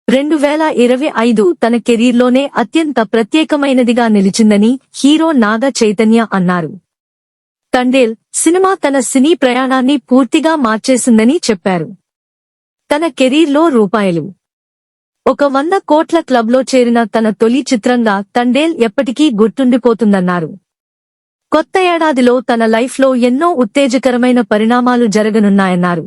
2025 తన కెరీర్లోనే అత్యంత ప్రత్యేకమైనదిగా నిలిచిందని హీరో నాగ చైతన్య అన్నారు. తండేల్ సినిమా తన సినీ ప్రయాణాన్ని పూర్తిగా మార్చేసిందని చెప్పారు. తన కెరీర్లో ఒక 100 కోట్ల క్లబ్లో చేరిన తన తొలి చిత్రంగా తండేల్ ఎప్పటికీ గుర్తుండిపోతుందన్నారు. కొత్త ఏడాదిలో తన లైఫ్లో ఎన్నో ఉత్తేజకరమైన పరిణామాలు జరగనున్నాయన్నారు.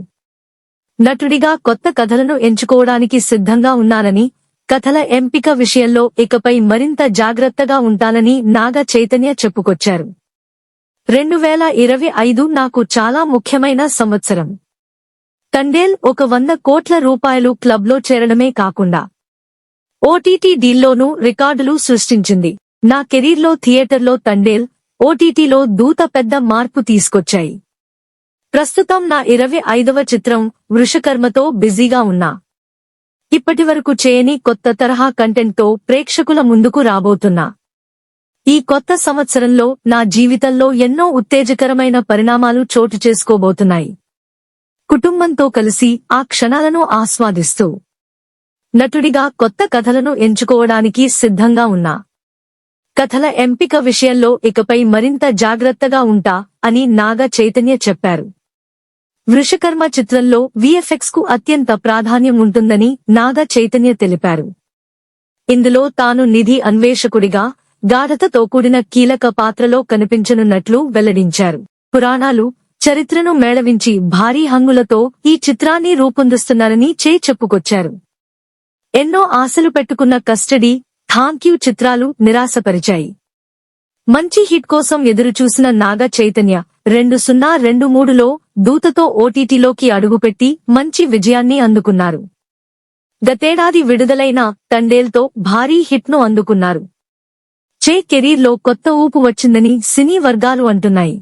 నటుడిగా కొత్త కథలను ఎంచుకోవడానికి సిద్ధంగా ఉన్నానని, కథల ఎంపిక విషయంలో ఇకపై మరింత జాగ్రత్తగా ఉంటానని నాగ చైతన్య చెప్పుకొచ్చారు. 2025 నాకు చాలా ముఖ్యమైన సంవత్సరం. తండేల్ ఒక 100 కోట్ల రూపాయలు క్లబ్లో చేరడమే కాకుండా ఓటీటీ డీల్లోనూ రికార్డులు సృష్టించింది. నా కెరీర్లో థియేటర్లో తండేల్, ఓటీటీలో దూత పెద్ద మార్పు తీసుకొచ్చాయి. ప్రస్తుతం నా 25వ చిత్రం వృషకర్మతో బిజీగా ఉన్నా. ఇప్పటివరకు చేయని కొత్త తరహా కంటెంట్తో ప్రేక్షకుల ముందుకు రాబోతున్నా. ఈ కొత్త సంవత్సరంలో నా జీవితంలో ఎన్నో ఉత్తేజకరమైన పరిణామాలు చోటు చేసుకోబోతున్నాయి. కుటుంబంతో కలిసి ఆ క్షణాలను ఆస్వాదిస్తూ నటుడిగా కొత్త కథలను ఎంచుకోవడానికి సిద్ధంగా ఉన్నా. కథల ఎంపిక విషయంలో ఇకపై మరింత జాగ్రత్తగా ఉంటా అని నాగ చైతన్య చెప్పారు. వృషకర్మ చిత్రంలో విఎఫ్ఎక్స్ కు అత్యంత ప్రాధాన్యం ఉంటుందని నాగ చైతన్య తెలిపారు. ఇందులో తాను నిధి అన్వేషకుడిగా గాఢతతో కూడిన కీలక పాత్రలో కనిపించనున్నట్లు వెల్లడించారు. పురాణాలు, చరిత్రను మేళవించి భారీ హంగులతో ఈ చిత్రాన్ని రూపొందిస్తున్నారని చెప్పుకొచ్చారు. ఎన్నో ఆశలు పెట్టుకున్న కస్టడీ, థాంక్యూ చిత్రాలు నిరాశపరిచాయి. మంచి హిట్ కోసం ఎదురుచూసిన నాగ చైతన్య 2023లో దూతతో ఓటీటీలోకి అడుగుపెట్టి మంచి విజయాన్ని అందుకున్నారు. గతేడాది విడుదలైన తండేల్తో భారీ హిట్ను అందుకున్నారు. కెరీర్లో కొత్త ఊపు వచ్చిందని సినీ వర్గాలు అంటున్నాయి.